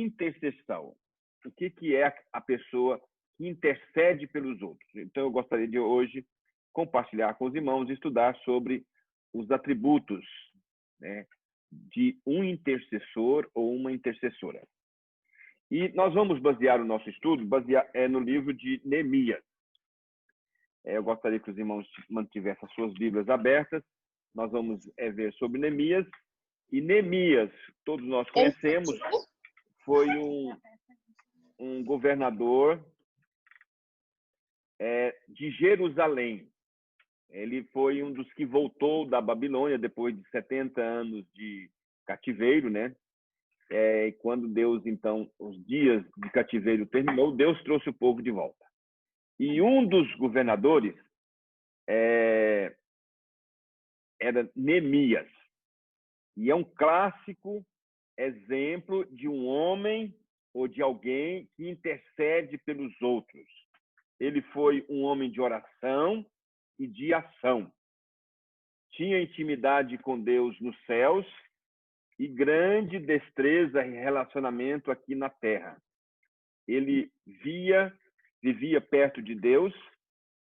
intercessão. O que é a pessoa que intercede pelos outros? Então, eu gostaria de hoje compartilhar com os irmãos e estudar sobre os atributos, né, de um intercessor ou uma intercessora. E nós vamos basear o nosso estudo no livro de Neemias. Eu gostaria que os irmãos mantivessem as suas Bíblias abertas. Nós vamos ver sobre Neemias. E Neemias, todos nós conhecemos, foi um governador de Jerusalém. Ele foi um dos que voltou da Babilônia depois de 70 anos de cativeiro, né? Quando Deus, então, os dias de cativeiro terminou, Deus trouxe o povo de volta. E um dos governadores era Neemias. E é um clássico exemplo de um homem ou de alguém que intercede pelos outros. Ele foi um homem de oração e de ação. Tinha intimidade com Deus nos céus e grande destreza em relacionamento aqui na terra. Ele vivia perto de Deus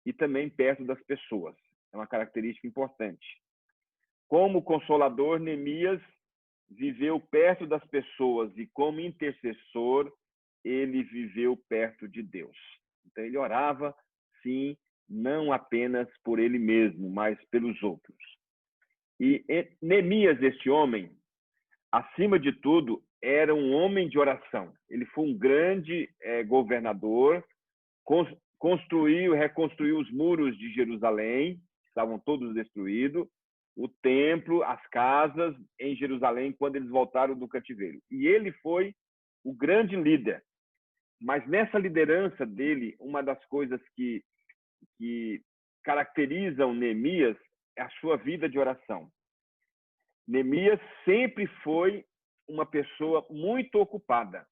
e também perto das pessoas. É uma característica importante. Como consolador, Neemias viveu perto das pessoas e como intercessor, ele viveu perto de Deus. Então, ele orava, sim, não apenas por ele mesmo, mas pelos outros. E Neemias, este homem, acima de tudo, era um homem de oração. Ele foi um grande governador, construiu e reconstruiu os muros de Jerusalém, estavam todos destruídos, o templo, as casas em Jerusalém, quando eles voltaram do cativeiro. E ele foi o grande líder. Mas nessa liderança dele, uma das coisas que caracterizam Neemias é a sua vida de oração. Neemias sempre foi uma pessoa muito ocupada.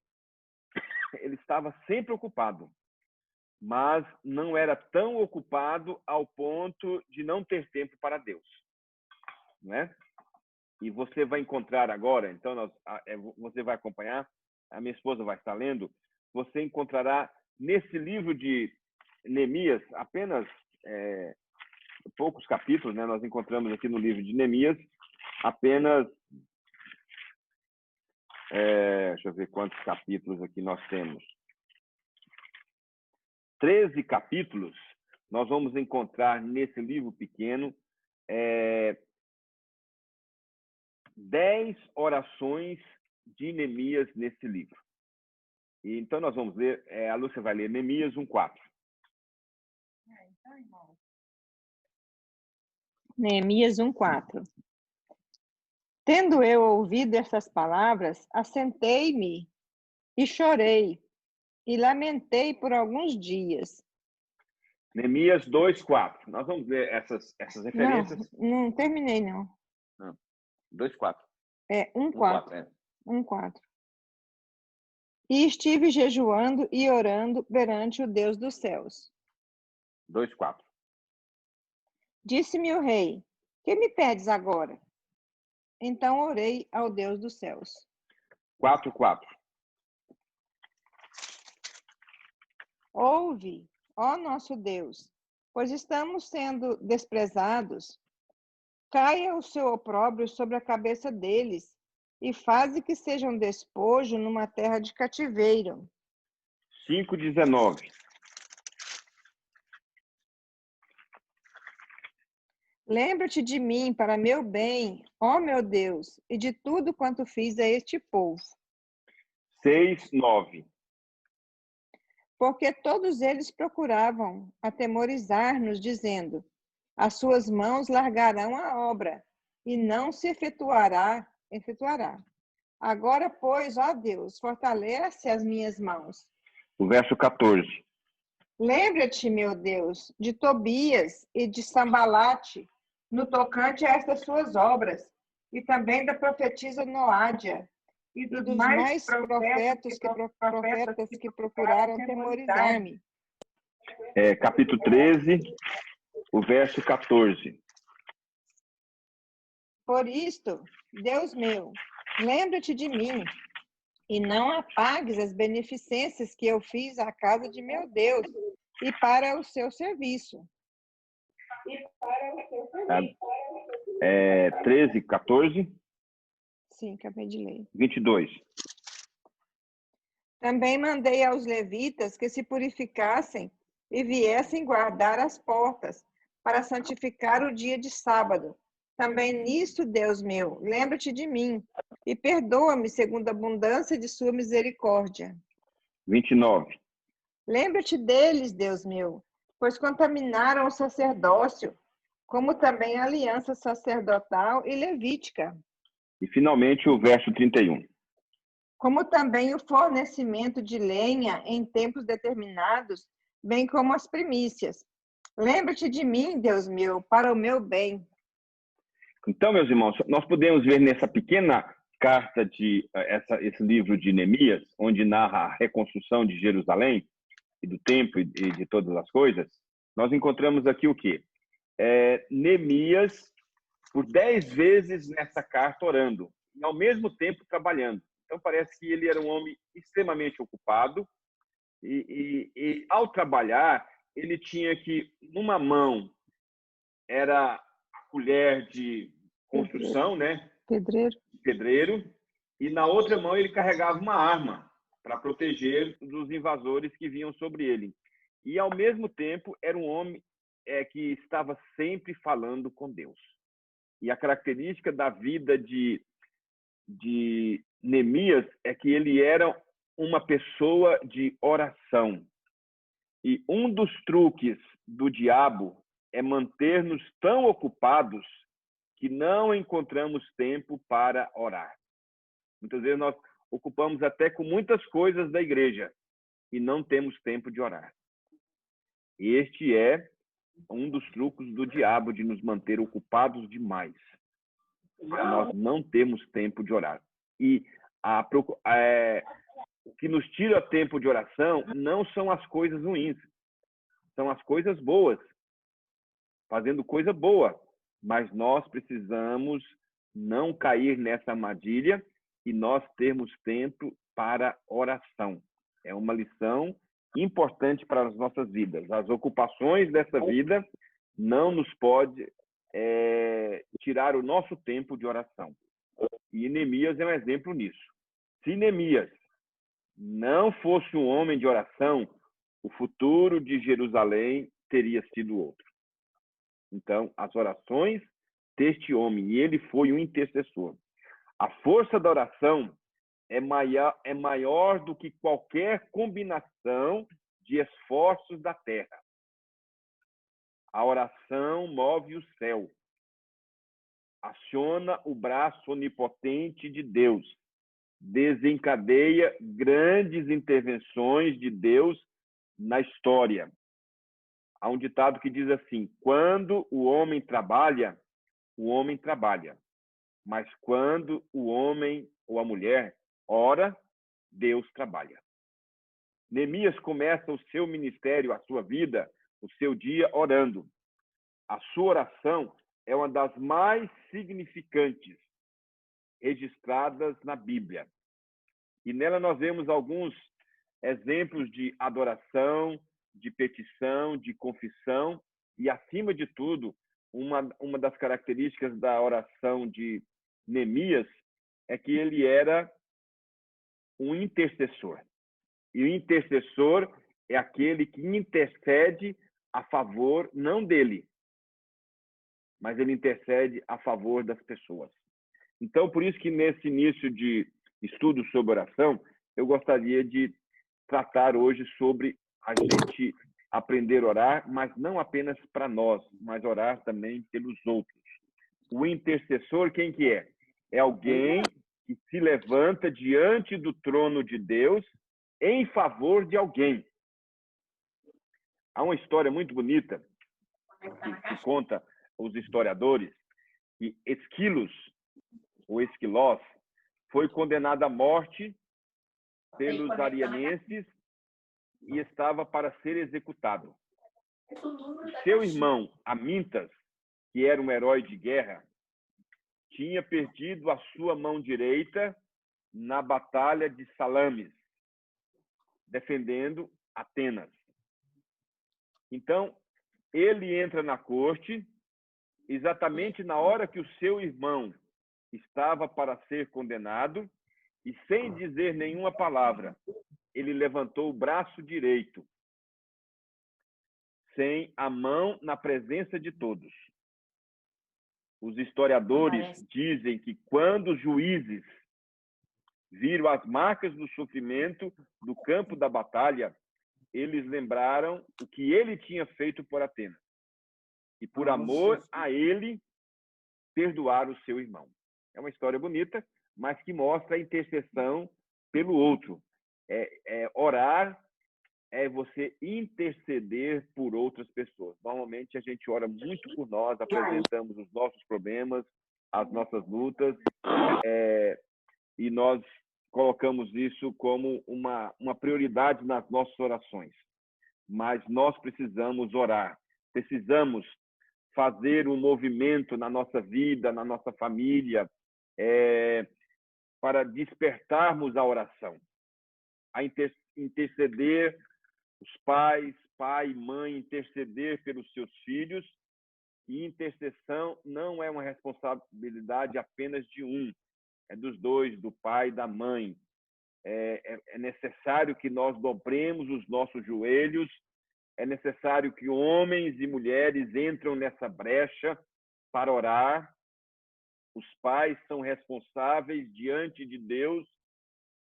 Ele estava sempre ocupado, mas não era tão ocupado ao ponto de não ter tempo para Deus, né? E você vai encontrar agora, então você vai acompanhar, a minha esposa vai estar lendo, você encontrará nesse livro de Neemias apenas poucos capítulos, né? Nós encontramos aqui no livro de Neemias apenas, deixa eu ver quantos capítulos aqui nós temos. 13 capítulos, nós vamos encontrar nesse livro pequeno 10 orações de Neemias nesse livro. E, então, nós vamos ler, a Lúcia vai ler Neemias 1:4. Neemias 1:4. Tendo eu ouvido essas palavras, assentei-me e chorei, e lamentei por alguns dias. Neemias 2:4. Nós vamos ver essas referências. Não terminei, não. 2:4. 1:4. 1:4. E estive jejuando e orando perante o Deus dos céus. 2:4. Disse-me o rei: que me pedes agora? Então orei ao Deus dos céus. 4:4. Ouve, ó nosso Deus, pois estamos sendo desprezados. Caia o seu opróbrio sobre a cabeça deles e faze que sejam despojo numa terra de cativeiro. 5:19. Lembra-te de mim para meu bem, ó meu Deus, e de tudo quanto fiz a este povo. 6:9. Porque todos eles procuravam atemorizar-nos, dizendo: as suas mãos largarão a obra, e não se efetuará. Agora, pois, ó Deus, fortalece as minhas mãos. O verso 14. Lembra-te, meu Deus, de Tobias e de Sambalate, no tocante a estas suas obras, e também da profetisa Noádia, e dos mais profetas que procuraram atemorizar-me. Capítulo 13, o verso 14. Por isto, Deus meu, lembra-te de mim, E não apagues as beneficências que eu fiz à casa de meu Deus e para o seu serviço. 13, 14, Sim, acabei de ler. 22. Também mandei aos levitas que se purificassem e viessem guardar as portas, para santificar o dia de sábado. Também nisto, Deus meu, lembra-te de mim e perdoa-me segundo a abundância de sua misericórdia. 29. Lembra-te deles, Deus meu, pois contaminaram o sacerdócio, como também a aliança sacerdotal e levítica. E, finalmente, o verso 31. Como também o fornecimento de lenha em tempos determinados, bem como as primícias. Lembra-te de mim, Deus meu, para o meu bem. Então, meus irmãos, nós podemos ver nessa pequena carta esse livro de Neemias, onde narra a reconstrução de Jerusalém e do templo e de todas as coisas, nós encontramos aqui o quê? Neemias, por 10 vezes nessa carta, orando, e ao mesmo tempo trabalhando. Então, parece que ele era um homem extremamente ocupado e ao trabalhar, ele tinha que, numa mão, era a colher de construção, né? Pedreiro, e na outra mão ele carregava uma arma para proteger dos invasores que vinham sobre ele. E, ao mesmo tempo, era um homem que estava sempre falando com Deus. E a característica da vida de Neemias é que ele era uma pessoa de oração. E um dos truques do diabo é manter-nos tão ocupados que não encontramos tempo para orar. Muitas vezes nós ocupamos até com muitas coisas da igreja e não temos tempo de orar. Este é um dos truques do diabo de nos manter ocupados demais. Nós não temos tempo de orar. E o que nos tira tempo de oração não são as coisas ruins, são as coisas boas, fazendo coisa boa. Mas nós precisamos não cair nessa armadilha e nós termos tempo para oração. É uma lição importante para as nossas vidas. As ocupações dessa vida não nos pode tirar o nosso tempo de oração. E Neemias é um exemplo nisso. Se Neemias não fosse um homem de oração, o futuro de Jerusalém teria sido outro. Então, as orações deste homem, e ele foi um intercessor. A força da oração é maior do que qualquer combinação de esforços da terra. A oração move o céu, aciona o braço onipotente de Deus, desencadeia grandes intervenções de Deus na história. Há um ditado que diz assim: quando o homem trabalha, mas quando o homem ou a mulher ora, Deus trabalha. Neemias começa o seu ministério, a sua vida, o seu dia orando. A sua oração é uma das mais significantes registradas na Bíblia. E nela nós vemos alguns exemplos de adoração, de petição, de confissão e, acima de tudo, uma das características da oração de Neemias é que ele era um intercessor. E o intercessor é aquele que intercede a favor, não dele, mas ele intercede a favor das pessoas. Então, por isso que nesse início de estudo sobre oração, eu gostaria de tratar hoje sobre a gente aprender a orar, mas não apenas para nós, mas orar também pelos outros. O intercessor, quem que é? É alguém que se levanta diante do trono de Deus em favor de alguém. Há uma história muito bonita que conta os historiadores que Esquilos, ou Esquilós, foi condenado à morte pelos arianeses e estava para ser executado. Seu irmão, Amintas, que era um herói de guerra, tinha perdido a sua mão direita na batalha de Salamis, defendendo Atenas. Então, ele entra na corte exatamente na hora que o seu irmão estava para ser condenado e, sem dizer nenhuma palavra, ele levantou o braço direito, sem a mão, na presença de todos. Os historiadores dizem que quando os juízes viram as marcas do sofrimento do campo da batalha, eles lembraram o que ele tinha feito por Atenas. E por amor a ele, perdoaram o seu irmão. É uma história bonita, mas que mostra a intercessão pelo outro. Orar é você interceder por outras pessoas. Normalmente a gente ora muito por nós, apresentamos os nossos problemas, as nossas lutas, e nós colocamos isso como uma prioridade nas nossas orações. Mas nós precisamos orar, precisamos fazer um movimento na nossa vida, na nossa família, para despertarmos a oração, a interceder os pais, pai e mãe, interceder pelos seus filhos. E intercessão não é uma responsabilidade apenas de um, é dos dois, do pai e da mãe. É necessário que nós dobremos os nossos joelhos, é necessário que homens e mulheres entrem nessa brecha para orar. Os pais são responsáveis diante de Deus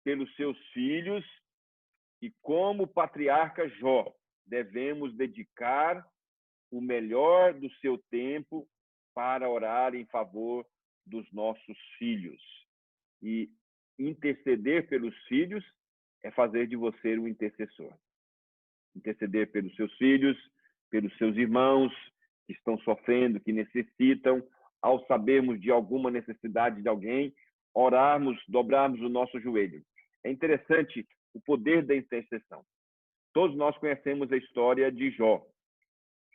pelos seus filhos e, como o patriarca Jó, devemos dedicar o melhor do seu tempo para orar em favor dos nossos filhos. E interceder pelos filhos é fazer de você um intercessor. Interceder pelos seus filhos, pelos seus irmãos que estão sofrendo, que necessitam. Ao sabermos de alguma necessidade de alguém, orarmos, dobrarmos o nosso joelho. É interessante o poder da intercessão. Todos nós conhecemos a história de Jó.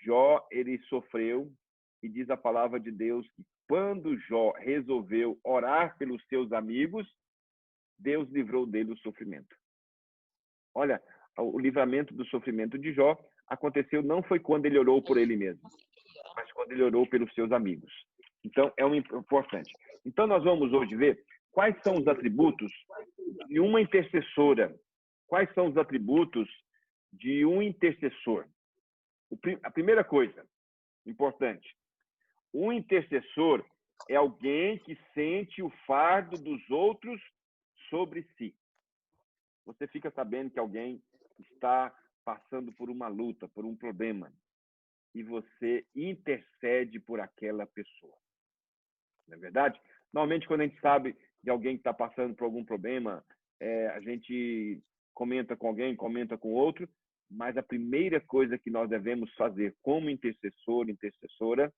Jó, ele sofreu, e diz a palavra de Deus que quando Jó resolveu orar pelos seus amigos, Deus livrou dele do sofrimento. Olha, o livramento do sofrimento de Jó aconteceu não foi quando ele orou por ele mesmo, mas quando ele orou pelos seus amigos. Então, é importante. Então, nós vamos hoje ver quais são os atributos de uma intercessora. Quais são os atributos de um intercessor? A primeira coisa importante, um intercessor é alguém que sente o fardo dos outros sobre si. Você fica sabendo que alguém está passando por uma luta, por um problema, e você intercede por aquela pessoa. Não é verdade? Normalmente, quando a gente sabe de alguém que está passando por algum problema, a gente comenta com alguém, comenta com outro, mas a primeira coisa que nós devemos fazer como intercessor, intercessora,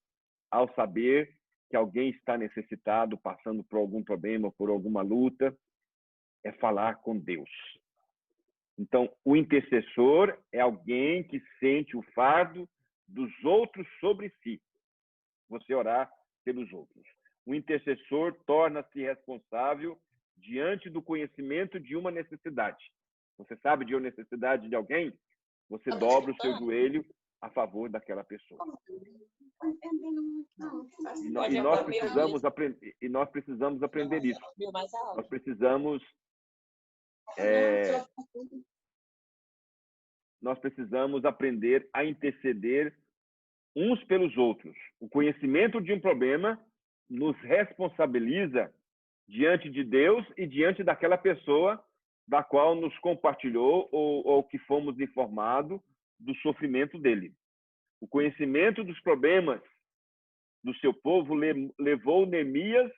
ao saber que alguém está necessitado, passando por algum problema, por alguma luta, é falar com Deus. Então, o intercessor é alguém que sente o fardo dos outros sobre si. Você orar pelos outros. O intercessor torna-se responsável diante do conhecimento de uma necessidade. Você sabe de uma necessidade de alguém? Você dobra o seu joelho a favor daquela pessoa. E nós precisamos aprender isso. Nós precisamos aprender a interceder uns pelos outros. O conhecimento de um problema nos responsabiliza diante de Deus e diante daquela pessoa da qual nos compartilhou ou que fomos informados do sofrimento dele. O conhecimento dos problemas do seu povo levou Neemias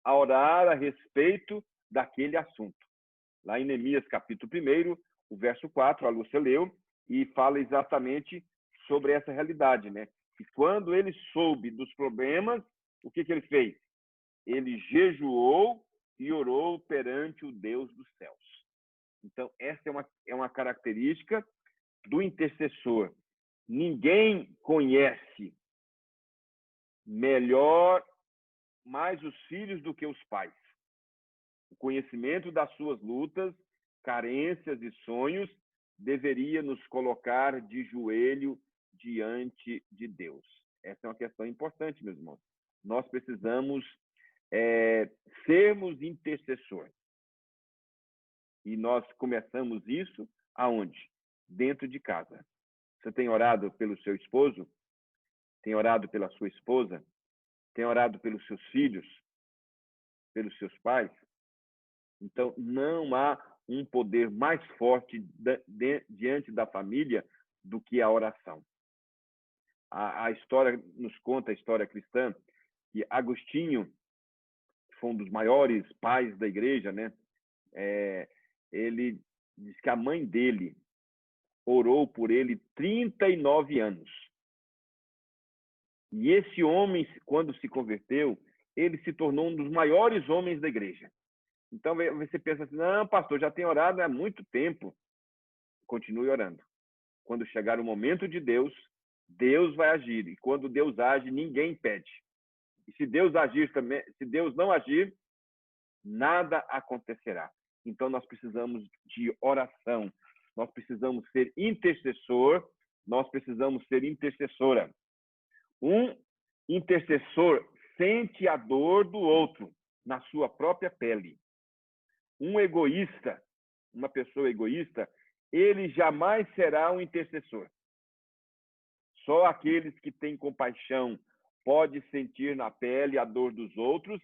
a orar a respeito daquele assunto. Lá em Neemias, capítulo 1, o verso 4, a Lúcia leu, e fala exatamente sobre essa realidade, né? E quando ele soube dos problemas, o que ele fez? Ele jejuou e orou perante o Deus dos céus. Então, essa é uma característica do intercessor. Ninguém conhece melhor mais os filhos do que os pais. O conhecimento das suas lutas, carências e sonhos deveria nos colocar de joelho diante de Deus. Essa é uma questão importante, meus irmãos. Nós precisamos sermos intercessores. E nós começamos isso aonde? Dentro de casa. Você tem orado pelo seu esposo? Tem orado pela sua esposa? Tem orado pelos seus filhos? Pelos seus pais? Então, não há um poder mais forte diante da família do que a oração. A história nos conta, a história cristã, que Agostinho, que foi um dos maiores pais da igreja, né? Ele diz que a mãe dele orou por ele 39 anos. E esse homem, quando se converteu, ele se tornou um dos maiores homens da igreja. Então, você pensa assim, não, pastor, já tem orado há muito tempo. Continue orando. Quando chegar o momento de Deus, Deus vai agir. E quando Deus age, ninguém impede. E se Deus agir também, se Deus não agir, nada acontecerá. Então, nós precisamos de oração. Nós precisamos ser intercessor. Nós precisamos ser intercessora. Um intercessor sente a dor do outro na sua própria pele. Um egoísta, uma pessoa egoísta, ele jamais será um intercessor. Só aqueles que têm compaixão podem sentir na pele a dor dos outros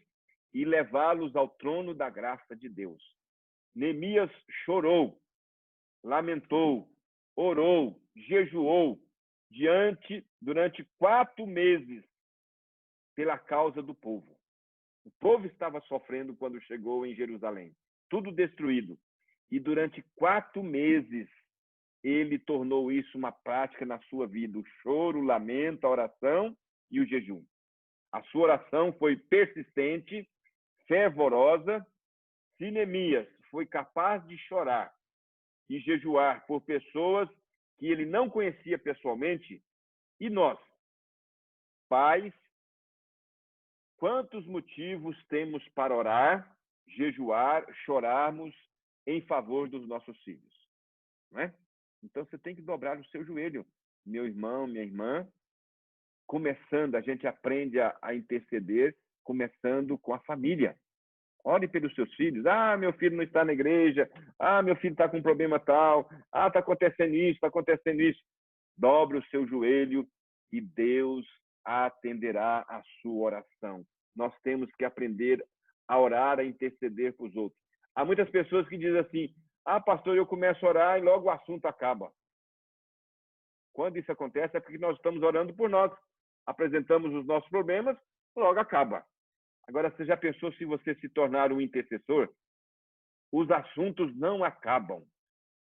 e levá-los ao trono da graça de Deus. Neemias chorou, lamentou, orou, jejuou durante 4 meses pela causa do povo. O povo estava sofrendo quando chegou em Jerusalém. Tudo destruído. E durante 4 meses, ele tornou isso uma prática na sua vida. O choro, o lamento, a oração e o jejum. A sua oração foi persistente, fervorosa. Se Neemias foi capaz de chorar e jejuar por pessoas que ele não conhecia pessoalmente, e nós, pais, quantos motivos temos para orar, jejuar, chorarmos em favor dos nossos filhos? Não é? Então, você tem que dobrar o seu joelho, meu irmão, minha irmã. Começando, a gente aprende a interceder, começando com a família. Ore pelos seus filhos. Ah, meu filho não está na igreja. Ah, meu filho está com um problema tal. Ah, está acontecendo isso, está acontecendo isso. Dobre o seu joelho e Deus atenderá a sua oração. Nós temos que aprender a orar, a interceder para os outros. Há muitas pessoas que dizem assim, ah, pastor, eu começo a orar e logo o assunto acaba. Quando isso acontece é porque nós estamos orando por nós. Apresentamos os nossos problemas, logo acaba. Agora, você já pensou se você se tornar um intercessor? Os assuntos não acabam.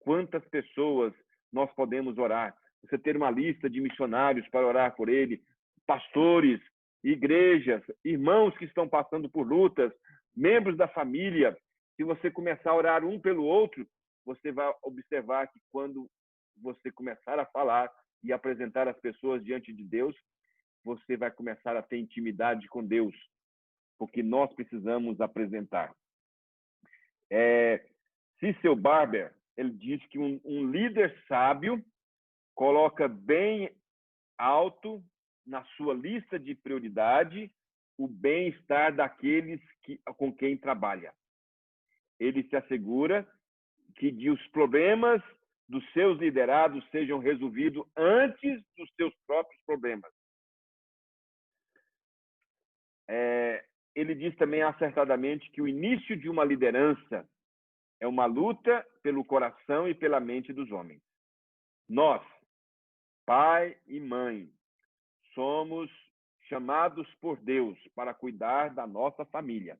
Quantas pessoas nós podemos orar? Você ter uma lista de missionários para orar por ele, pastores, igrejas, irmãos que estão passando por lutas, membros da família. Se você começar a orar um pelo outro, você vai observar que quando você começar a falar e apresentar as pessoas diante de Deus, você vai começar a ter intimidade com Deus, porque nós precisamos apresentar. Cecil Barber, ele diz que um líder sábio coloca bem alto na sua lista de prioridade o bem-estar daqueles com quem trabalha. Ele se assegura que os problemas dos seus liderados sejam resolvidos antes dos seus próprios problemas. Ele diz também acertadamente que o início de uma liderança é uma luta pelo coração e pela mente dos homens. Nós, pai e mãe, somos chamados por Deus para cuidar da nossa família.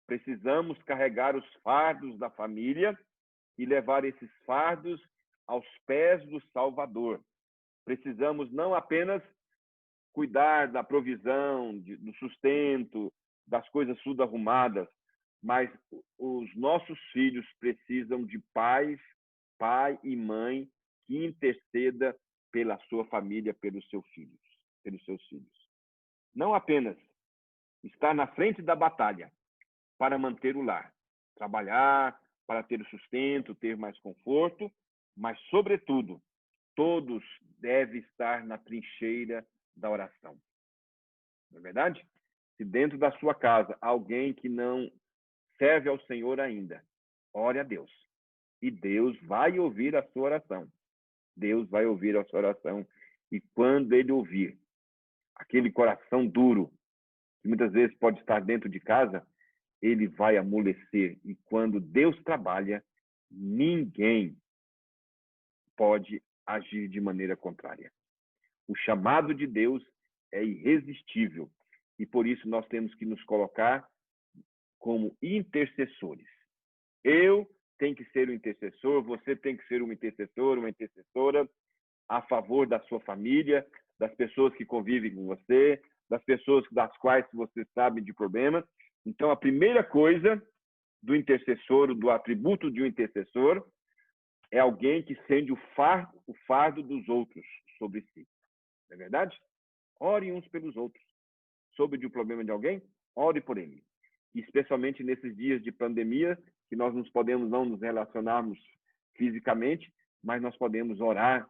Precisamos carregar os fardos da família e levar esses fardos aos pés do Salvador. Precisamos não apenas cuidar da provisão, do sustento, das coisas tudo arrumadas, mas os nossos filhos precisam de pai e mãe que interceda pela sua família, pelos seus filhos. Não apenas estar na frente da batalha para manter o lar, trabalhar, para ter o sustento, ter mais conforto, mas, sobretudo, todos devem estar na trincheira da oração. Não é verdade? Se dentro da sua casa alguém que não serve ao Senhor ainda, ore a Deus. E Deus vai ouvir a sua oração. Deus vai ouvir a sua oração. E quando Ele ouvir, aquele coração duro, que muitas vezes pode estar dentro de casa, ele vai amolecer. E quando Deus trabalha, ninguém pode agir de maneira contrária. O chamado de Deus é irresistível. E por isso nós temos que nos colocar como intercessores. Eu tenho que ser um intercessor, você tem que ser um intercessor, uma intercessora a favor da sua família, das pessoas que convivem com você, das pessoas das quais você sabe de problemas. Então, a primeira coisa do intercessor, do atributo de um intercessor, é alguém que sente o fardo dos outros sobre si. Não é verdade? Ore uns pelos outros. Soube de um problema de alguém? Ore por ele. Especialmente nesses dias de pandemia, que nós não nos relacionarmos fisicamente, mas nós podemos orar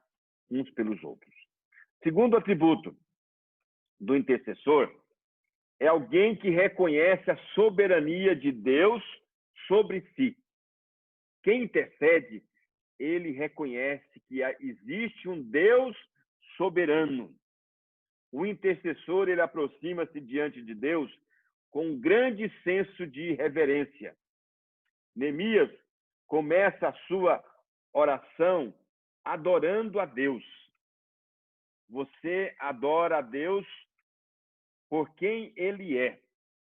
uns pelos outros. Segundo atributo do intercessor é alguém que reconhece a soberania de Deus sobre si. Quem intercede, ele reconhece que existe um Deus soberano. O intercessor, ele aproxima-se diante de Deus com um grande senso de reverência. Neemias começa a sua oração adorando a Deus. Você adora a Deus por quem Ele é.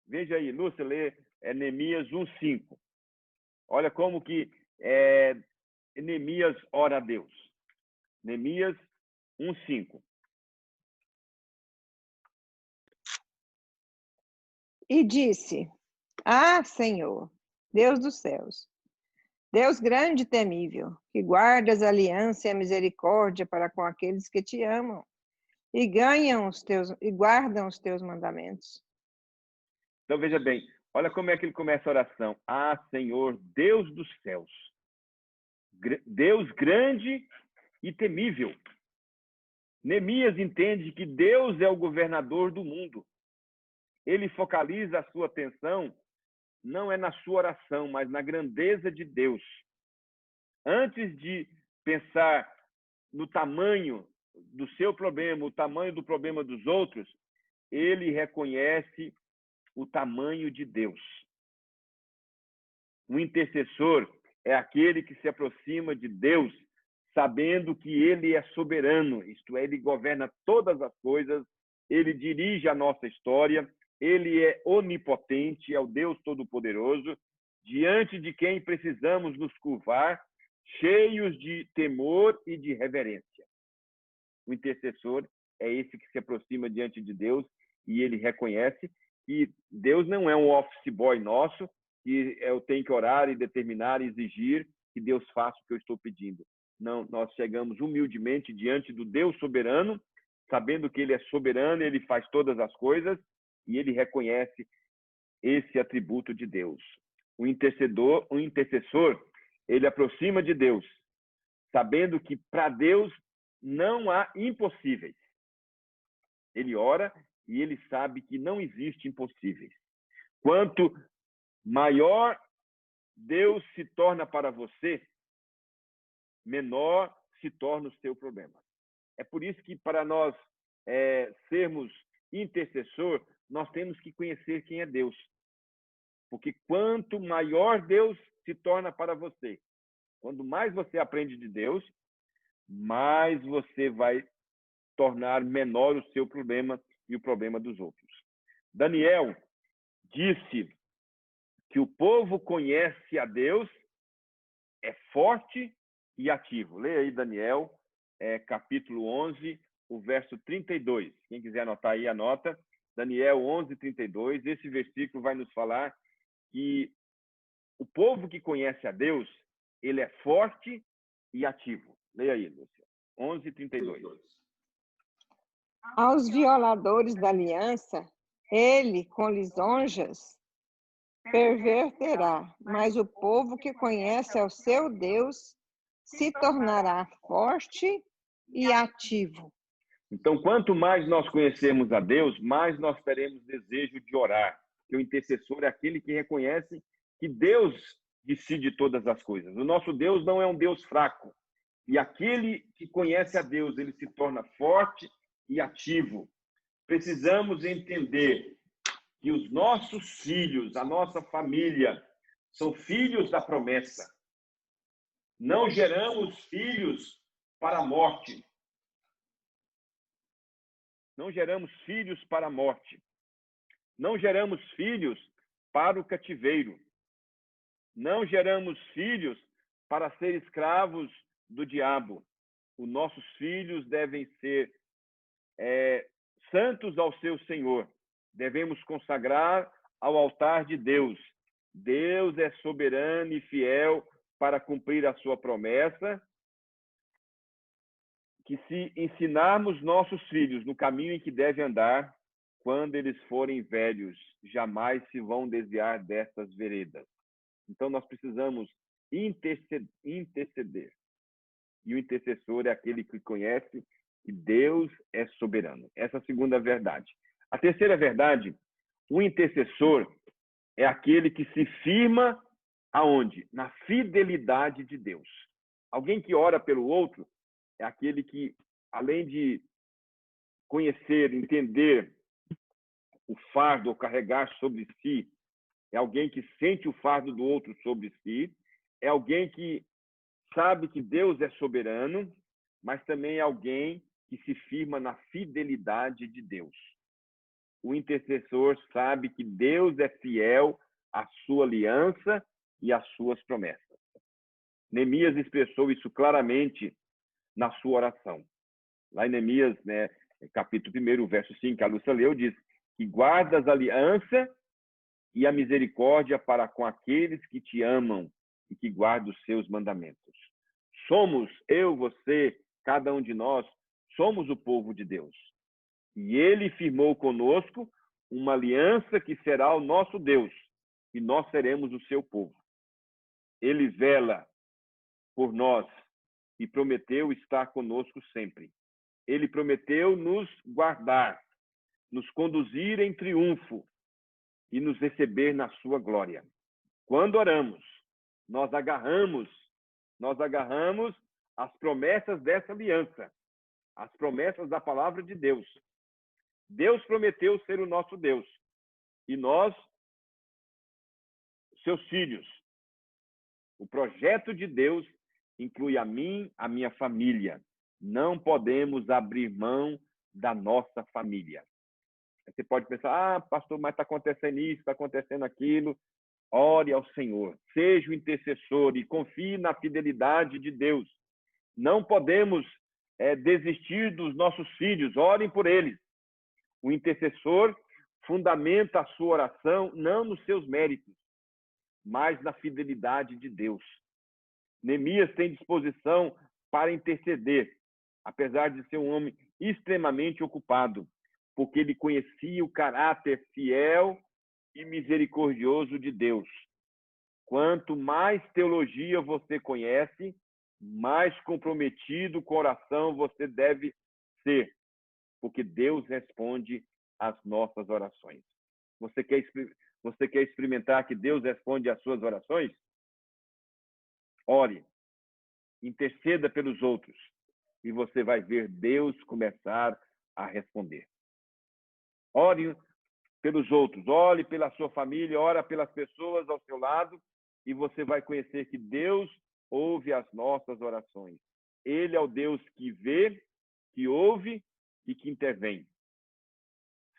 Veja aí, Lúcia, lê Neemias 1:5. Olha como que Neemias ora a Deus. Neemias 1:5. E disse: Ah, Senhor, Deus dos céus, Deus grande e temível, que guardas a aliança e a misericórdia para com aqueles que te amam e guardam os teus mandamentos. Então veja bem, olha como é que ele começa a oração. Ah, Senhor, Deus dos céus, Deus grande e temível. Neemias entende que Deus é o governador do mundo. Ele focaliza a sua atenção não é na sua oração, mas na grandeza de Deus. Antes de pensar no tamanho do seu problema, o tamanho do problema dos outros, ele reconhece o tamanho de Deus. O intercessor é aquele que se aproxima de Deus, sabendo que Ele é soberano, isto é, Ele governa todas as coisas, Ele dirige a nossa história, Ele é onipotente, é o Deus Todo-Poderoso, diante de quem precisamos nos curvar, cheios de temor e de reverência. O intercessor é esse que se aproxima diante de Deus e ele reconhece que Deus não é um office boy nosso, que eu tenho que orar e determinar e exigir que Deus faça o que eu estou pedindo. Não, nós chegamos humildemente diante do Deus soberano, sabendo que Ele é soberano, Ele faz todas as coisas e Ele reconhece esse atributo de Deus. O intercessor, ele aproxima de Deus, sabendo que para Deus não há impossíveis. Ele ora e ele sabe que não existe impossíveis. Quanto maior Deus se torna para você, menor se torna o seu problema. É por isso que para nós sermos intercessor, nós temos que conhecer quem é Deus. Porque quanto maior Deus se torna para você, quanto mais você aprende de Deus, mais você vai tornar menor o seu problema e o problema dos outros. Daniel disse que o povo conhece a Deus, é forte e ativo. Leia aí, Daniel, capítulo 11, o verso 32. Quem quiser anotar aí, anota. Daniel 11, 32. Esse versículo vai nos falar que o povo que conhece a Deus, ele é forte e ativo. Leia aí, Lúcia. 11, 32. Aos violadores da aliança, ele, com lisonjas, perverterá, mas o povo que conhece ao seu Deus se tornará forte e ativo. Então, quanto mais nós conhecermos a Deus, mais nós teremos desejo de orar. Porque o intercessor é aquele que reconhece que Deus decide todas as coisas. O nosso Deus não é um Deus fraco. E aquele que conhece a Deus, ele se torna forte e ativo. Precisamos entender que os nossos filhos, a nossa família, são filhos da promessa. Não geramos filhos para a morte. Não geramos filhos para a morte. Não geramos filhos para o cativeiro. Não geramos filhos para ser escravos do diabo. Os nossos filhos devem ser santos ao seu Senhor. Devemos consagrar ao altar de Deus. Deus é soberano e fiel para cumprir a sua promessa, que se ensinarmos nossos filhos no caminho em que devem andar, quando eles forem velhos, jamais se vão desviar dessas veredas. Então, nós precisamos interceder. E o intercessor é aquele que conhece que Deus é soberano. Essa é a segunda verdade. A terceira verdade, o intercessor é aquele que se firma aonde? Na fidelidade de Deus. Alguém que ora pelo outro é aquele que, além de conhecer, entender o fardo ou carregar sobre si, é alguém que sente o fardo do outro sobre si, é alguém que sabe que Deus é soberano, mas também é alguém que se firma na fidelidade de Deus. O intercessor sabe que Deus é fiel à sua aliança e às suas promessas. Neemias expressou isso claramente na sua oração. Lá em Neemias, capítulo 1, verso 5, que a Lúcia leu, diz que guardas a aliança e a misericórdia para com aqueles que te amam e que guardam os seus mandamentos. Somos, eu, você, cada um de nós, somos o povo de Deus. E ele firmou conosco uma aliança que será o nosso Deus, e nós seremos o seu povo. Ele vela por nós e prometeu estar conosco sempre. Ele prometeu nos guardar, nos conduzir em triunfo e nos receber na sua glória. Quando oramos, nós agarramos as promessas dessa aliança, as promessas da palavra de Deus. Deus prometeu ser o nosso Deus e nós, seus filhos. O projeto de Deus inclui a mim, a minha família. Não podemos abrir mão da nossa família. Você pode pensar, pastor, mas está acontecendo isso, está acontecendo aquilo. Ore ao Senhor, seja o intercessor e confie na fidelidade de Deus. Não podemos desistir dos nossos filhos, orem por eles. O intercessor fundamenta a sua oração não nos seus méritos, mas na fidelidade de Deus. Neemias tem disposição para interceder, apesar de ser um homem extremamente ocupado, porque ele conhecia o caráter fiel e misericordioso de Deus. Quanto mais teologia você conhece, mais comprometido com a oração você deve ser, porque Deus responde às nossas orações. Você quer experimentar que Deus responde às suas orações? Ore, interceda pelos outros e você vai ver Deus começar a responder. Ore pelos outros, ore pela sua família, ore pelas pessoas ao seu lado e você vai conhecer que Deus ouve as nossas orações. Ele é o Deus que vê, que ouve e que intervém.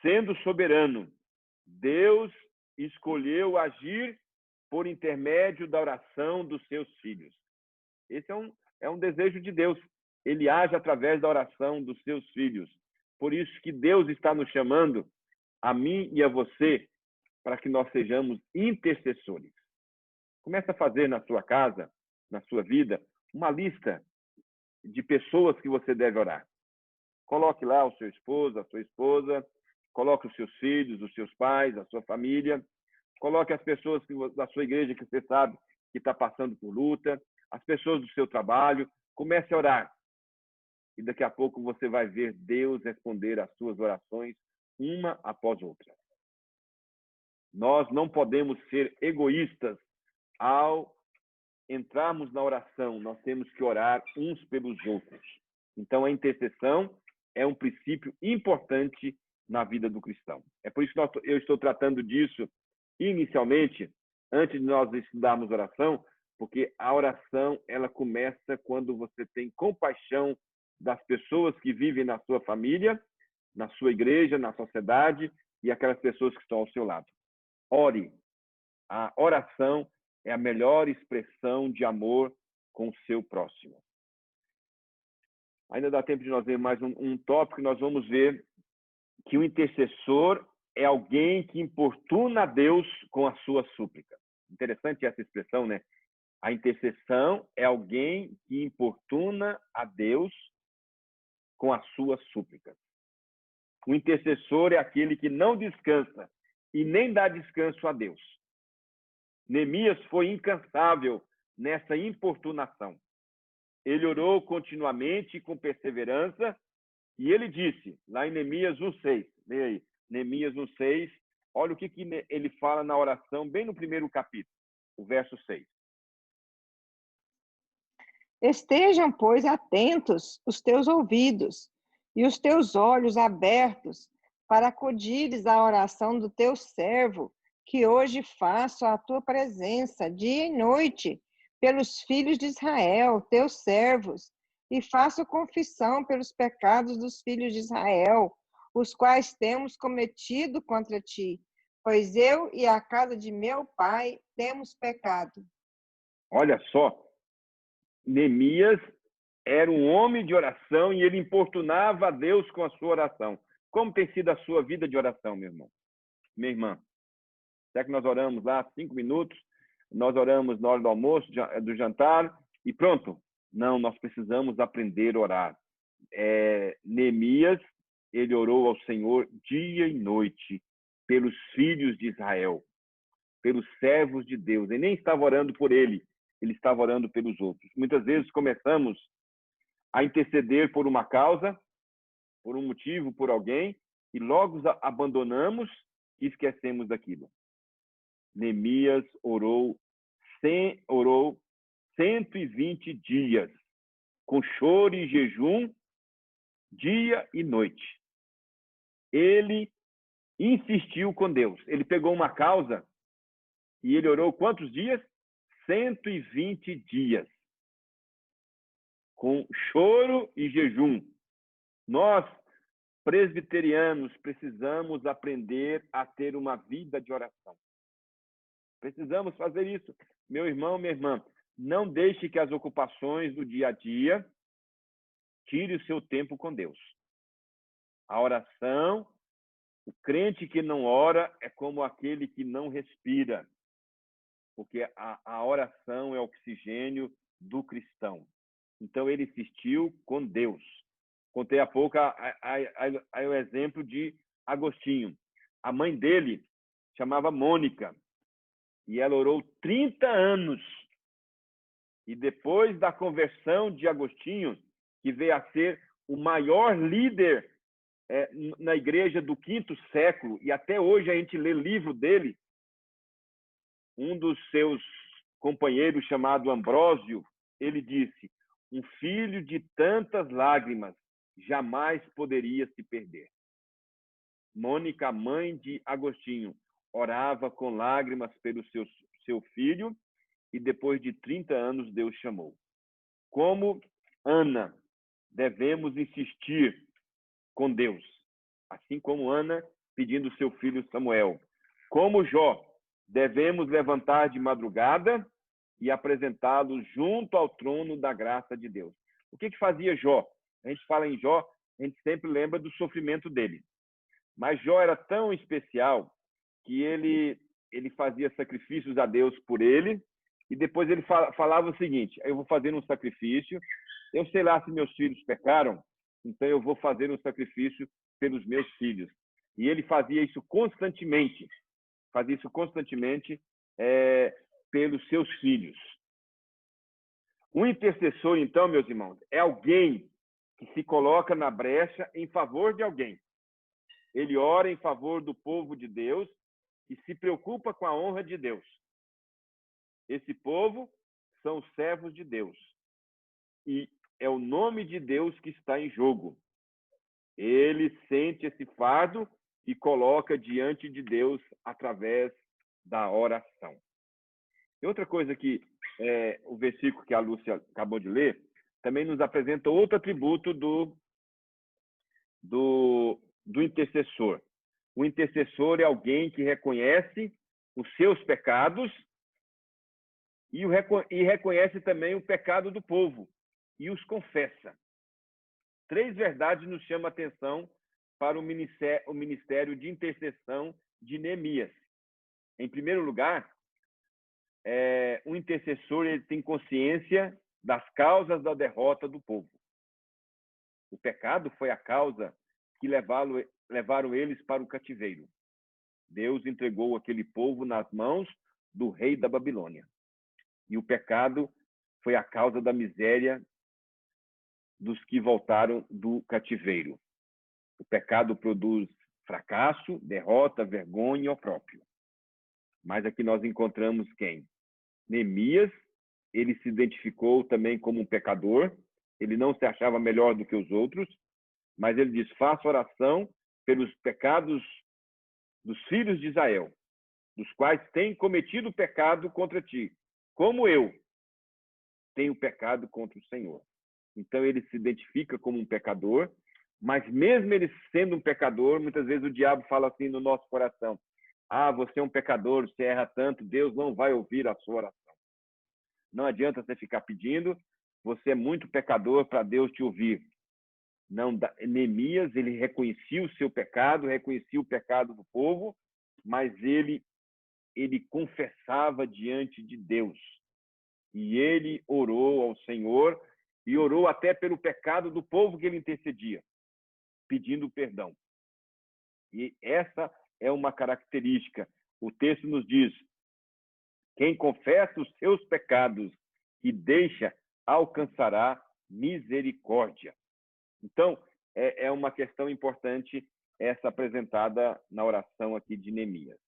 Sendo soberano, Deus escolheu agir por intermédio da oração dos seus filhos. Esse é um desejo de Deus. Ele age através da oração dos seus filhos. Por isso que Deus está nos chamando, a mim e a você, para que nós sejamos intercessores. Comece a fazer na sua casa, na sua vida, uma lista de pessoas que você deve orar. Coloque lá o seu esposo, a sua esposa, coloque os seus filhos, os seus pais, a sua família. Coloque as pessoas da sua igreja que você sabe que está passando por luta, as pessoas do seu trabalho. Comece a orar. E daqui a pouco você vai ver Deus responder às suas orações uma após outra. Nós não podemos ser egoístas ao entrarmos na oração. Nós temos que orar uns pelos outros. Então, a intercessão é um princípio importante na vida do cristão. É por isso que eu estou tratando disso inicialmente, antes de nós estudarmos oração, porque a oração ela começa quando você tem compaixão das pessoas que vivem na sua família, na sua igreja, na sociedade e aquelas pessoas que estão ao seu lado. Ore. A oração é a melhor expressão de amor com o seu próximo. Ainda dá tempo de nós ver mais um tópico. Nós vamos ver que o intercessor é alguém que importuna a Deus com a sua súplica. Interessante essa expressão, né? A intercessão é alguém que importuna a Deus com as suas súplicas. O intercessor é aquele que não descansa e nem dá descanso a Deus. Neemias foi incansável nessa importunação. Ele orou continuamente com perseverança e ele disse, lá em Neemias 1:6, leia aí, Neemias 1:6, olha o que ele fala na oração, bem no primeiro capítulo, o verso 6. Estejam, pois, atentos os teus ouvidos e os teus olhos abertos para acudires à oração do teu servo, que hoje faço à tua presença, dia e noite, pelos filhos de Israel, teus servos, e faço confissão pelos pecados dos filhos de Israel, os quais temos cometido contra ti, pois eu e a casa de meu pai temos pecado. Olha só, Neemias era um homem de oração e ele importunava a Deus com a sua oração. Como tem sido a sua vida de oração, meu irmão? Minha irmã? Será que nós oramos lá 5 minutos? Nós oramos na hora do almoço, do jantar e pronto? Não, nós precisamos aprender a orar. Neemias, ele orou ao Senhor dia e noite pelos filhos de Israel, pelos servos de Deus. Ele nem estava orando por ele estava orando pelos outros. Muitas vezes começamos a interceder por uma causa, por um motivo, por alguém, e logo abandonamos e esquecemos daquilo. Neemias orou 120 dias, com choro e jejum, dia e noite. Ele insistiu com Deus. Ele pegou uma causa e ele orou quantos dias? 120 dias. Com choro e jejum. Nós, presbiterianos, precisamos aprender a ter uma vida de oração. Precisamos fazer isso. Meu irmão, minha irmã, não deixe que as ocupações do dia a dia tire o seu tempo com Deus. A oração, o crente que não ora é como aquele que não respira, porque a oração é o oxigênio do cristão. Então, ele insistiu com Deus. Contei há pouco o exemplo de Agostinho. A mãe dele chamava Mônica, e ela orou 30 anos. E depois da conversão de Agostinho, que veio a ser o maior líder na igreja do 5º século, e até hoje a gente lê livro dele, um dos seus companheiros, chamado Ambrósio, ele disse, um filho de tantas lágrimas jamais poderia se perder. Mônica, mãe de Agostinho, orava com lágrimas pelo seu filho e depois de 30 anos Deus chamou. Como Ana, devemos insistir com Deus, assim como Ana pedindo seu filho Samuel. Como Jó, devemos levantar de madrugada e apresentá-lo junto ao trono da graça de Deus. O que fazia Jó? A gente fala em Jó, a gente sempre lembra do sofrimento dele. Mas Jó era tão especial que ele fazia sacrifícios a Deus por ele e depois ele falava o seguinte, eu vou fazer um sacrifício, eu sei lá se meus filhos pecaram, então eu vou fazer um sacrifício pelos meus filhos. E ele fazia isso constantemente. faz isso constantemente pelos seus filhos. Um intercessor, então, meus irmãos, é alguém que se coloca na brecha em favor de alguém. Ele ora em favor do povo de Deus e se preocupa com a honra de Deus. Esse povo são os servos de Deus. E é o nome de Deus que está em jogo. Ele sente esse fardo e coloca diante de Deus através da oração. E outra coisa que o versículo que a Lúcia acabou de ler também nos apresenta outro atributo do intercessor. O intercessor é alguém que reconhece os seus pecados e reconhece também o pecado do povo e os confessa. 3 verdades nos chamam a atenção para o ministério de intercessão de Neemias. Em primeiro lugar, o intercessor ele tem consciência das causas da derrota do povo. O pecado foi a causa que levaram eles para o cativeiro. Deus entregou aquele povo nas mãos do rei da Babilônia. E o pecado foi a causa da miséria dos que voltaram do cativeiro. O pecado produz fracasso, derrota, vergonha e opróbrio. Mas aqui nós encontramos quem? Neemias, ele se identificou também como um pecador, ele não se achava melhor do que os outros, mas ele diz, faça oração pelos pecados dos filhos de Israel, dos quais têm cometido pecado contra ti, como eu tenho pecado contra o Senhor. Então ele se identifica como um pecador, mas mesmo ele sendo um pecador, muitas vezes o diabo fala assim no nosso coração, você é um pecador, você erra tanto, Deus não vai ouvir a sua oração. Não adianta você ficar pedindo, você é muito pecador para Deus te ouvir. Não, Neemias, ele reconhecia o seu pecado, reconhecia o pecado do povo, mas ele confessava diante de Deus. E ele orou ao Senhor e orou até pelo pecado do povo que ele intercedia, pedindo perdão. E essa é uma característica. O texto nos diz, quem confessa os seus pecados e deixa, alcançará misericórdia. Então, é uma questão importante essa apresentada na oração aqui de Neemias.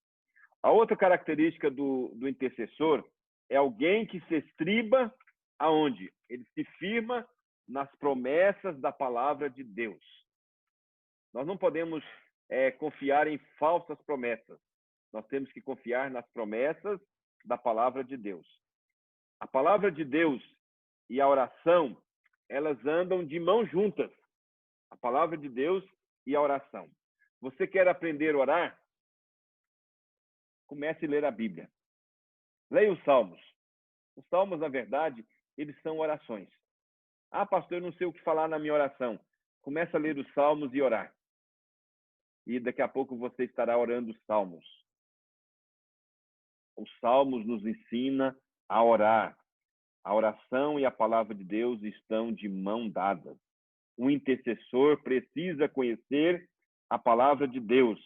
A outra característica do intercessor é alguém que se estriba aonde? Ele se firma nas promessas da palavra de Deus. Nós não podemos confiar em falsas promessas. Nós temos que confiar nas promessas da palavra de Deus. A palavra de Deus e a oração, elas andam de mãos juntas. A palavra de Deus e a oração. Você quer aprender a orar? Comece a ler a Bíblia. Leia os Salmos. Os Salmos, na verdade, eles são orações. Pastor, eu não sei o que falar na minha oração. Comece a ler os Salmos e orar. E daqui a pouco você estará orando os Salmos. Os Salmos nos ensina a orar. A oração e a palavra de Deus estão de mão dadas. O intercessor precisa conhecer a palavra de Deus.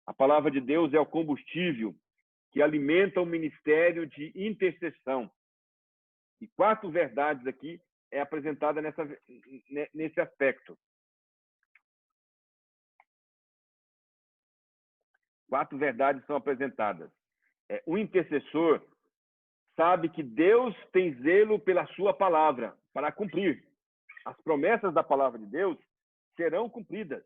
A palavra de Deus é o combustível que alimenta o ministério de intercessão. E 4 verdades aqui é apresentada nesse aspecto. 4 verdades são apresentadas. O intercessor sabe que Deus tem zelo pela sua palavra para cumprir. As promessas da palavra de Deus serão cumpridas.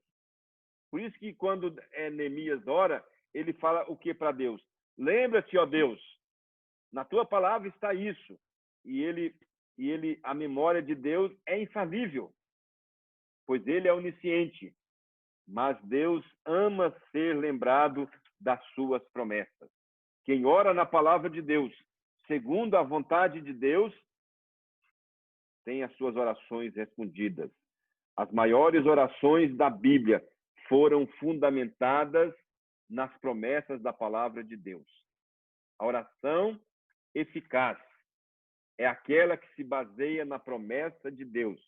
Por isso que quando Neemias ora, ele fala o que para Deus? Lembra-te, ó Deus, na tua palavra está isso. E a memória de Deus é infalível, pois ele é onisciente. Mas Deus ama ser lembrado das suas promessas. Quem ora na palavra de Deus, segundo a vontade de Deus, tem as suas orações respondidas. As maiores orações da Bíblia foram fundamentadas nas promessas da palavra de Deus. A oração eficaz é aquela que se baseia na promessa de Deus.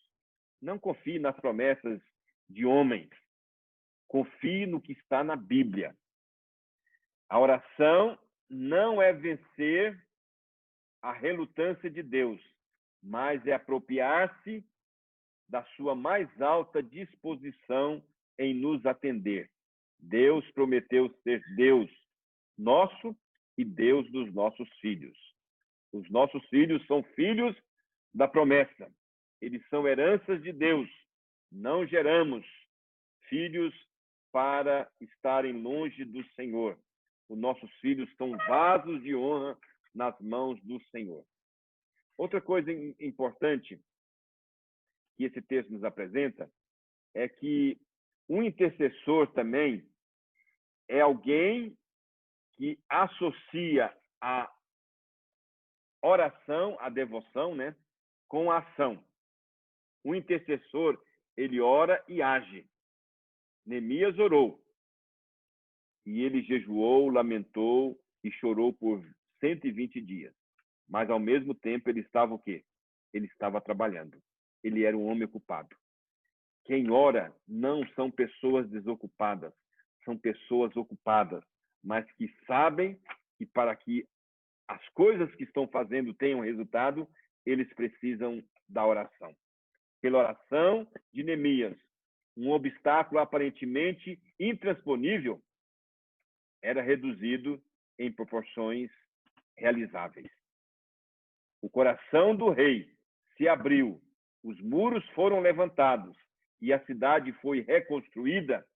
Não confie nas promessas de homens. Confie no que está na Bíblia. A oração não é vencer a relutância de Deus, mas é apropriar-se da sua mais alta disposição em nos atender. Deus prometeu ser Deus nosso e Deus dos nossos filhos. Os nossos filhos são filhos da promessa. Eles são heranças de Deus. Não geramos filhos para estarem longe do Senhor. Os nossos filhos são vasos de honra nas mãos do Senhor. Outra coisa importante que esse texto nos apresenta é que um intercessor também é alguém que associa a oração, a devoção, né, com a ação. O intercessor, ele ora e age. Neemias orou. E ele jejuou, lamentou e chorou por 120 dias. Mas, ao mesmo tempo, ele estava o quê? Ele estava trabalhando. Ele era um homem ocupado. Quem ora não são pessoas desocupadas, são pessoas ocupadas, mas que sabem que para que as coisas que estão fazendo tenham resultado, eles precisam da oração. Pela oração de Neemias, um obstáculo aparentemente intransponível era reduzido em proporções realizáveis. O coração do rei se abriu, os muros foram levantados e a cidade foi reconstruída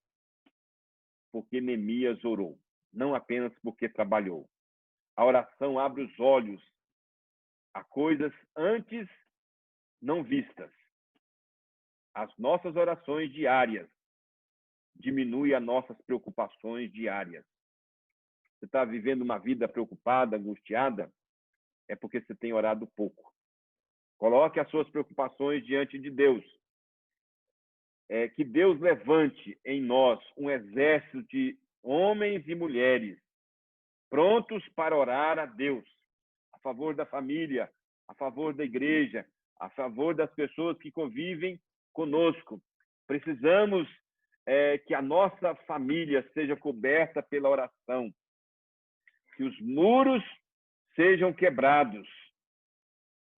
porque Neemias orou, não apenas porque trabalhou. A oração abre os olhos a coisas antes não vistas. As nossas orações diárias diminuem as nossas preocupações diárias. Você está vivendo uma vida preocupada, angustiada, é porque você tem orado pouco. Coloque as suas preocupações diante de Deus. Que Deus levante em nós um exército de homens e mulheres prontos para orar a Deus, a favor da família, a favor da igreja, a favor das pessoas que convivem conosco. Precisamos que a nossa família seja coberta pela oração, que os muros sejam quebrados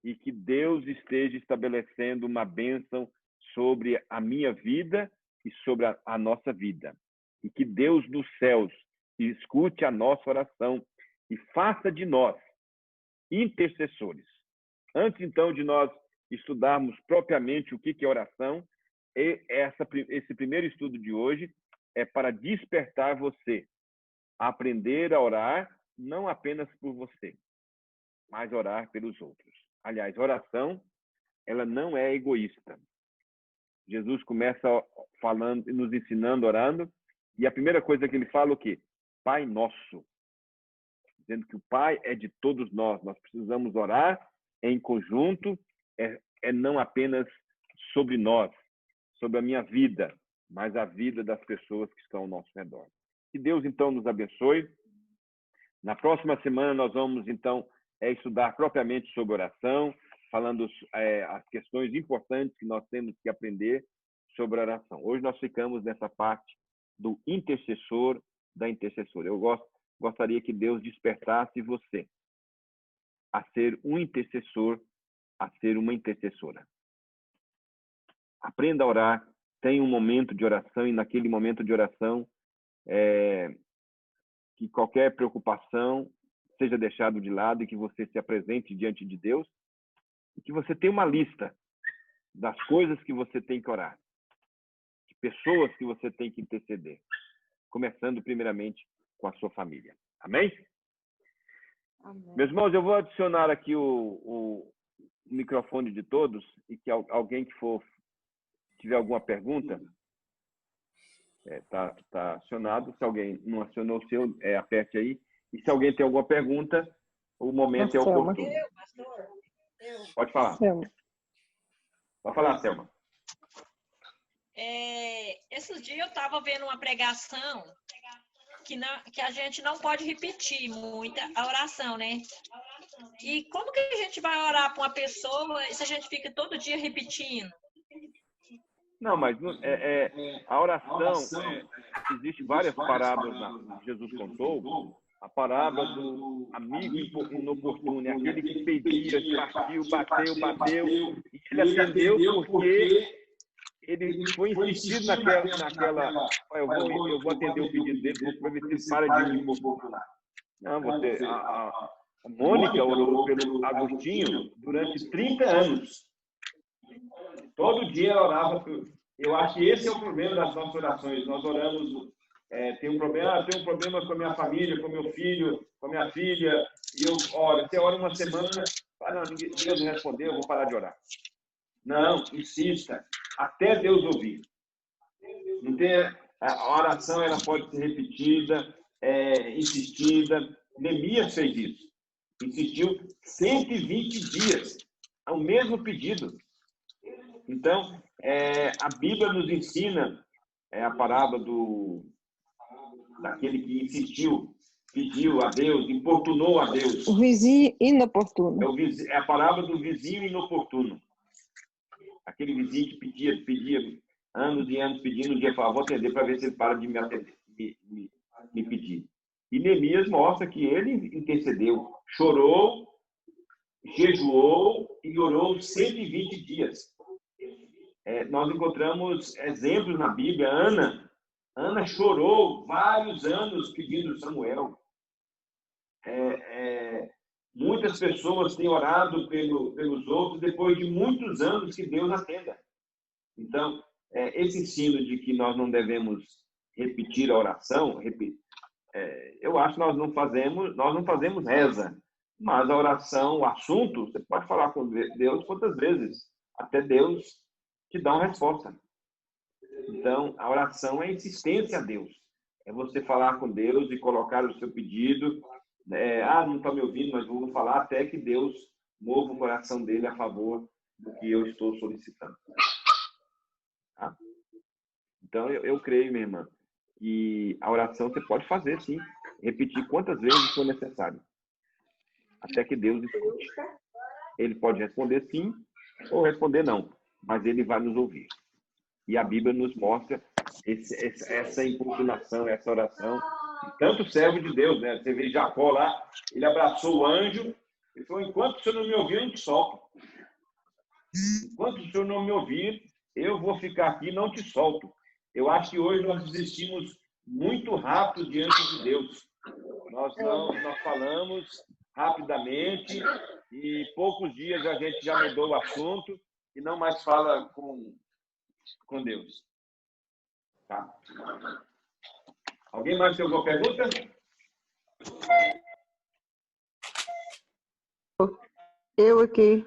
e que Deus esteja estabelecendo uma bênção sobre a minha vida e sobre a nossa vida. E que Deus dos céus escute a nossa oração e faça de nós intercessores. Antes, então, de nós estudarmos propriamente o que é oração, esse primeiro estudo de hoje é para despertar você a aprender a orar, não apenas por você, mas orar pelos outros. Aliás, oração, ela não é egoísta. Jesus começa falando, nos ensinando, orando, e a primeira coisa que ele fala é o quê? Pai Nosso. Dizendo que o Pai é de todos nós. Nós precisamos orar em conjunto, não apenas sobre nós, sobre a minha vida, mas a vida das pessoas que estão ao nosso redor. Que Deus, então, nos abençoe. Na próxima semana, nós vamos, então, estudar propriamente sobre oração, falando as questões importantes que nós temos que aprender sobre a oração. Hoje nós ficamos nessa parte do intercessor, da intercessora. Eu gostaria que Deus despertasse você a ser um intercessor, a ser uma intercessora. Aprenda a orar, tenha um momento de oração, e naquele momento de oração, que qualquer preocupação seja deixado de lado e que você se apresente diante de Deus e que você tenha uma lista das coisas que você tem que orar, de pessoas que você tem que interceder, começando primeiramente com a sua família. Amém? Amém. Meus irmãos, eu vou adicionar aqui o microfone de todos e que alguém que tiver alguma pergunta, tá acionado. Se alguém não acionou o seu, aperte aí. E se alguém tem alguma pergunta, o momento é oportuno. Pode falar. Selma. Pode falar, Selma. Esses dias eu estava vendo uma pregação que a gente não pode repetir muito a oração, né? E como que a gente vai orar para uma pessoa se a gente fica todo dia repetindo? Não, mas a oração, existe várias parábolas que Jesus contou, A parábola do amigo inoportuno, é aquele que pedia, bateu, e ele atendeu porque ele foi insistido naquela eu vou atender o pedido dele, para ver se ele para de me importunar. Não, a Mônica orou pelo Agostinho durante 30 anos. Todo dia ela orava. Eu acho que esse é o problema das nossas orações. Nós oramos, tem um problema com a minha família, com meu filho, com a minha filha, e eu oro. Você ora uma semana, Deus não respondeu, eu vou parar de orar. Não, insista, até Deus ouvir. Não tem, a oração ela pode ser repetida, insistida. Neemias fez isso. Insistiu 120 dias ao mesmo pedido. Então, a Bíblia nos ensina a parábola daquele que insistiu, pediu a Deus, importunou a Deus. O vizinho inoportuno. É a parábola do vizinho inoportuno. Aquele vizinho que pedia anos e anos pedindo, um dia falava, vou atender para ver se ele para de me atender, me pedir. E Neemias mostra que ele intercedeu, chorou, jejuou e orou 120 dias. Nós encontramos exemplos na Bíblia. Ana chorou vários anos pedindo Samuel. Muitas pessoas têm orado pelos outros depois de muitos anos que Deus atenda. Então, esse ensino de que nós não devemos repetir a oração, eu acho que nós não fazemos reza, mas a oração, o assunto, você pode falar com Deus quantas vezes, até Deus te dá uma resposta. Então, a oração é insistência a Deus. É você falar com Deus e colocar o seu pedido. Não está me ouvindo, mas vou falar até que Deus mova o coração dele a favor do que eu estou solicitando. Tá? Então, eu creio, minha irmã, que a oração você pode fazer, sim. Repetir quantas vezes for necessário. Até que Deus escute. Ele pode responder sim ou responder não, mas ele vai nos ouvir. E a Bíblia nos mostra essa importunação, essa oração. Tanto servo de Deus, né? Você vê Jacó lá, ele abraçou o anjo, ele falou, enquanto o senhor não me ouvir, eu não te solto. Enquanto o senhor não me ouvir, eu vou ficar aqui e não te solto. Eu acho que hoje nós desistimos muito rápido diante de Deus. Nós falamos rapidamente e poucos dias a gente já mudou o assunto e não mais fala com Deus. Tá? Alguém mais tem alguma pergunta? Eu aqui.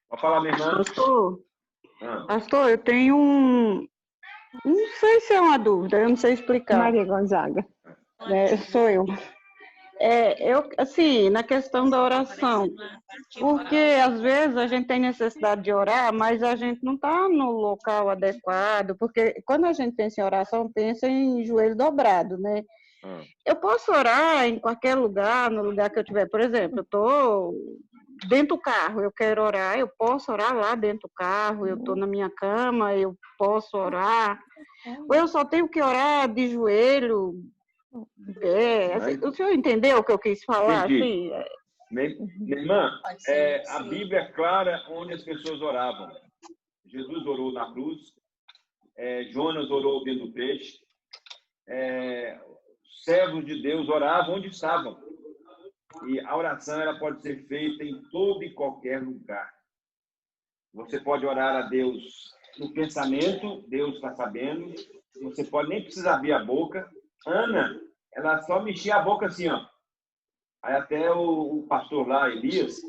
Pode falar, minha irmã. Pastor, eu tenho não sei se é uma dúvida, eu não sei explicar. Maria Gonzaga. Sou eu. Assim, na questão da oração, porque às vezes a gente tem necessidade de orar, mas a gente não está no local adequado, porque quando a gente pensa em oração, pensa em joelho dobrado, né? Eu posso orar em qualquer lugar, no lugar que eu estiver. Por exemplo, eu estou dentro do carro, eu quero orar, eu posso orar lá dentro do carro, eu estou na minha cama, eu posso orar, ou eu só tenho que orar de joelho. O senhor entendeu o que eu quis falar? Assim? Minha irmã, a Bíblia é clara onde as pessoas oravam. Jesus orou na cruz, Jonas orou dentro do peixe, servos de Deus oravam onde estavam. E a oração ela pode ser feita em todo e qualquer lugar. Você pode orar a Deus no pensamento, Deus está sabendo. Você pode nem precisar abrir a boca. Ana, ela só mexia a boca assim, ó. Aí até o pastor lá, Elias,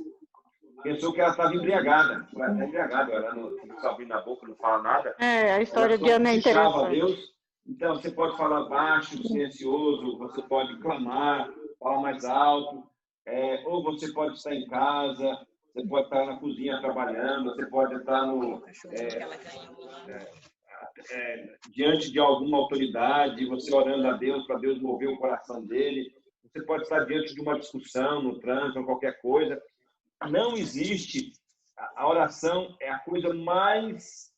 pensou que ela estava embriagada. Ela está embriagada, ela não está abrindo a boca, não fala nada. A história de Ana é interessante. Deus. Então, você pode falar baixo, silencioso, você pode clamar, falar mais alto, ou você pode estar em casa, você pode estar na cozinha trabalhando, você pode estar diante de alguma autoridade, você orando a Deus para Deus mover o coração dele. Você pode estar diante de uma discussão no trânsito, qualquer coisa. Não existe. A oração é a coisa mais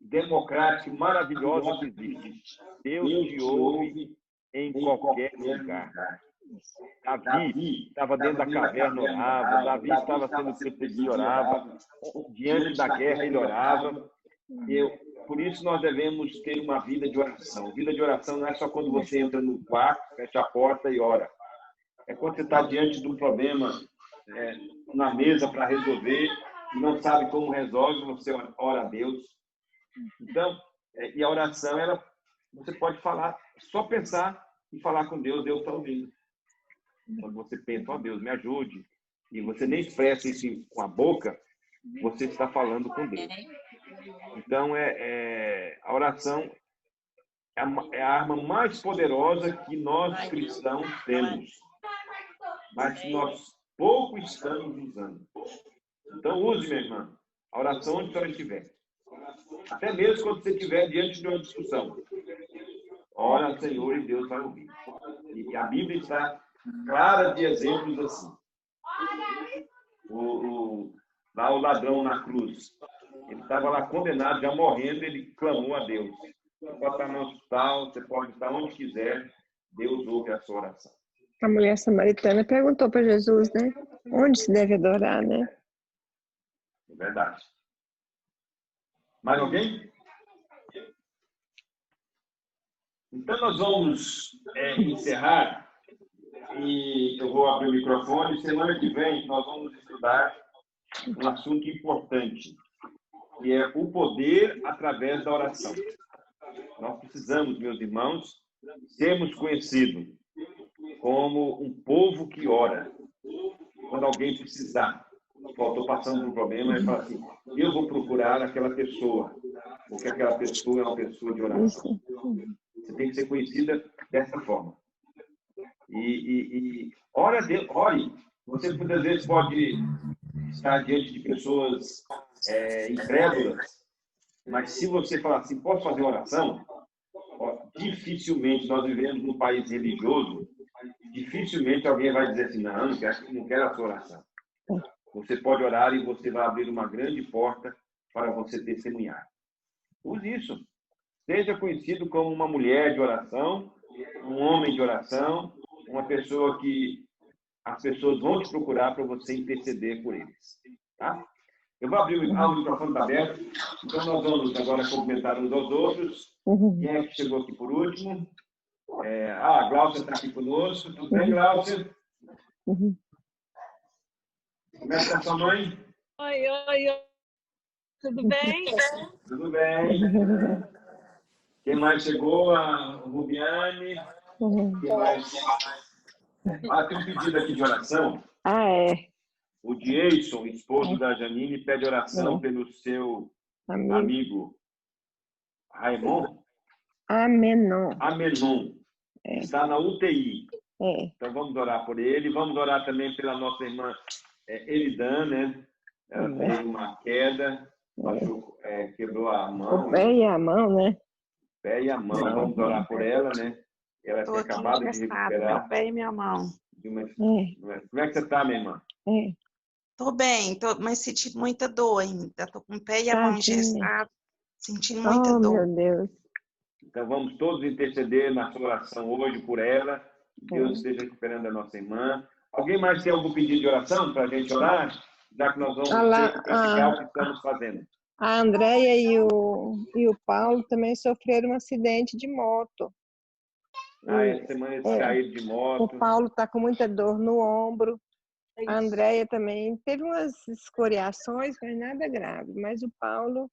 democrática, maravilhosa que existe. Deus te ouve em qualquer lugar. Davi estava dentro da caverna, orava. Davi estava sendo perseguido, orava. Diante da guerra, ele orava. Por isso, nós devemos ter uma vida de oração. Vida de oração não é só quando você entra no quarto, fecha a porta e ora. É quando você está diante de um problema na mesa para resolver e não sabe como resolve, você ora a Deus. Então, e a oração, você pode falar, só pensar e falar com Deus, Deus está ouvindo. Quando você pensa, Deus, me ajude, e você nem expressa isso com a boca, você está falando com Deus. Então, a oração é a arma mais poderosa que nós cristãos temos, mas que nós pouco estamos usando. Então, use, minha irmã, a oração onde a senhora estiver. Até mesmo quando você estiver diante de uma discussão. Ora ao Senhor e Deus vai ouvir. E a Bíblia está clara de exemplos assim. Lá o ladrão na cruz, ele estava lá condenado, já morrendo, ele clamou a Deus. Você pode estar no hospital, você pode estar onde quiser, Deus ouve a sua oração. A mulher samaritana perguntou para Jesus, né? Onde se deve adorar, né? É verdade. Mais alguém? Então, nós vamos encerrar e eu vou abrir o microfone. Semana que vem, nós vamos estudar um assunto importante, que é o poder através da oração. Nós precisamos, meus irmãos, sermos conhecidos como um povo que ora. Quando alguém precisar, estou passando por um problema, ele fala assim, eu vou procurar aquela pessoa, porque aquela pessoa é uma pessoa de oração. Você tem que ser conhecida dessa forma. E ore a Deus, ore. Você muitas vezes pode estar diante de pessoas incrédulas, mas se você falar assim, posso fazer oração? Dificilmente, nós vivemos num país religioso, dificilmente alguém vai dizer assim, não quero a sua oração. Você pode orar e você vai abrir uma grande porta para você testemunhar. Use isso. Seja conhecido como uma mulher de oração, um homem de oração, uma pessoa que as pessoas vão te procurar para você interceder por eles. Tá? Eu vou abrir o microfone está aberto, então nós vamos agora cumprimentar uns aos outros. Quem é que chegou aqui por último? A Glaucia está aqui conosco. Tudo bem, Glaucia? Como é que está sua mãe? Oi. Tudo bem? Tudo bem. Quem mais chegou? A Rubiane. Quem mais? Tem um pedido aqui de oração. O Jason, esposo da Janine, pede oração pelo seu amigo Raimon. Amenon. Está na UTI. Então vamos orar por ele. Vamos orar também pela nossa irmã Elidan, né? Ela teve uma queda, quebrou a mão. O pé e a mão, né? Pé e a mão. Vamos orar por ela, né? Ela tem acabado de recuperar. Meu pé e minha mão. Como é que você está, minha irmã? Tô bem, mas sentindo muita dor ainda. Tô com o pé e a mão engessado, sentindo muita dor. Meu Deus. Então vamos todos interceder na sua oração hoje por ela. Que Deus esteja recuperando a nossa irmã. Alguém mais tem algum pedido de oração para a gente orar? Já que nós vamos explicar o que estamos fazendo. A Andréia e o Paulo também sofreram um acidente de moto. Essa semana eles caíram de moto. O Paulo está com muita dor no ombro. A Andréia também teve umas escoriações, mas nada grave. Mas o Paulo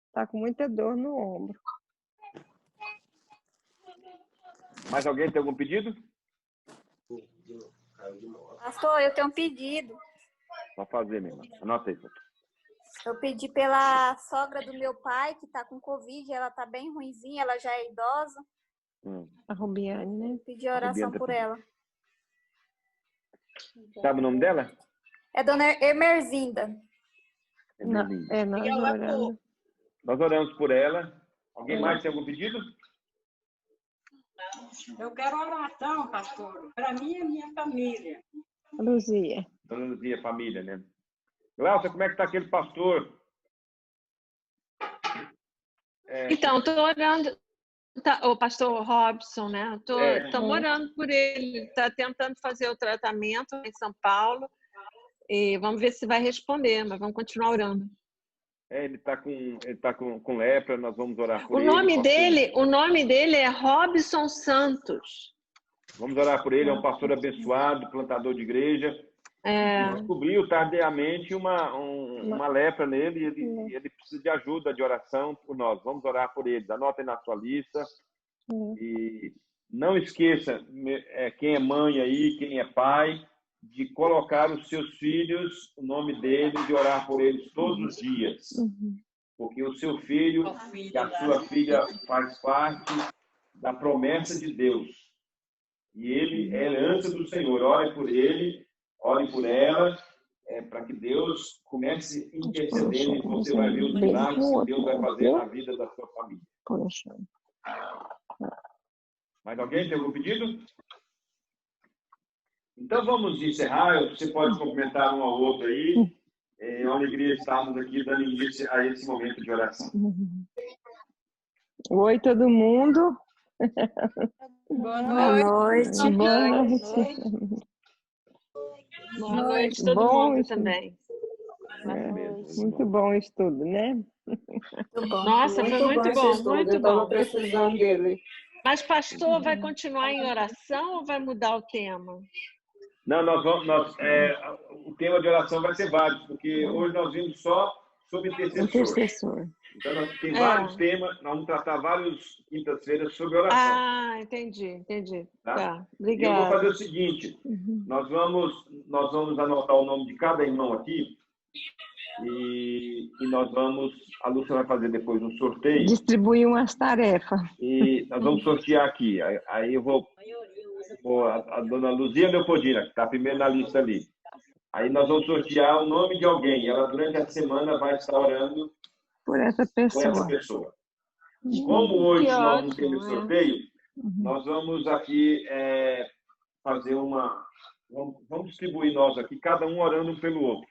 está com muita dor no ombro. Mais alguém tem algum pedido? Pastor, eu tenho um pedido. Pode fazer, minha irmã. Anota aí. Eu pedi pela sogra do meu pai, que está com Covid. Ela está bem ruinzinha, ela já é idosa. A Rubiane, né? Pedi oração por ela. Sabe o nome dela? É Dona Emerzinda. Nós oramos por ela. Alguém mais tem algum pedido? Eu quero oração, pastor, para mim e a minha família. Luzia. Dona Luzia, família, né? Glaucia, como é que está aquele pastor? Então, estou orando O pastor Robson, né? É. Estamos orando por ele. Ele está tentando fazer o tratamento em São Paulo. E vamos ver se vai responder, mas vamos continuar orando. Ele tá com lepra, nós vamos orar por O ele. nome dele é Robson Santos. Vamos orar por ele, é um pastor abençoado, plantador de igreja. Descobriu tardiamente uma lepra nele e ele precisa de ajuda, de oração por nós. Vamos orar por ele. Anota aí na sua lista. E não esqueça, quem é mãe aí, quem é pai, de colocar os seus filhos, o nome deles, de orar por eles todos os dias. Porque o seu filho e a sua filha faz parte da promessa de Deus. E ele é herança do Senhor. Ore por ele, ore por ela, para que Deus comece intercedendo e você vai ver os milagres que Deus vai fazer na vida da sua família. Mais alguém tem algum pedido? Então vamos encerrar. Você pode cumprimentar um ao outro aí. É uma alegria estarmos aqui dando início a esse momento de oração. Oi, todo mundo. Boa noite. Boa noite, todo mundo também. Muito bom o estudo, né? Nossa, foi muito bom, muito Eu estava bom. precisando dele. Mas, pastor, vai continuar em oração ou vai mudar o tema? Não, o tema de oração vai ser vários, porque hoje nós vimos só sobre intercessor. Então, nós temos vários temas, nós vamos tratar várias quintas-feiras sobre oração. Ah, entendi. Tá, obrigada. E eu vou fazer o seguinte, nós vamos anotar o nome de cada irmão aqui e a Lúcia vai fazer depois um sorteio. Distribuir umas tarefas. E nós vamos sortear aqui. Aí eu vou a dona Luzia Leopoldina, que está primeiro na lista ali. Aí nós vamos sortear o nome de alguém. Ela, durante a semana, vai estar orando por essa pessoa. Como hoje nós não temos sorteio, nós vamos aqui fazer vamos distribuir nós aqui, cada um orando um pelo outro.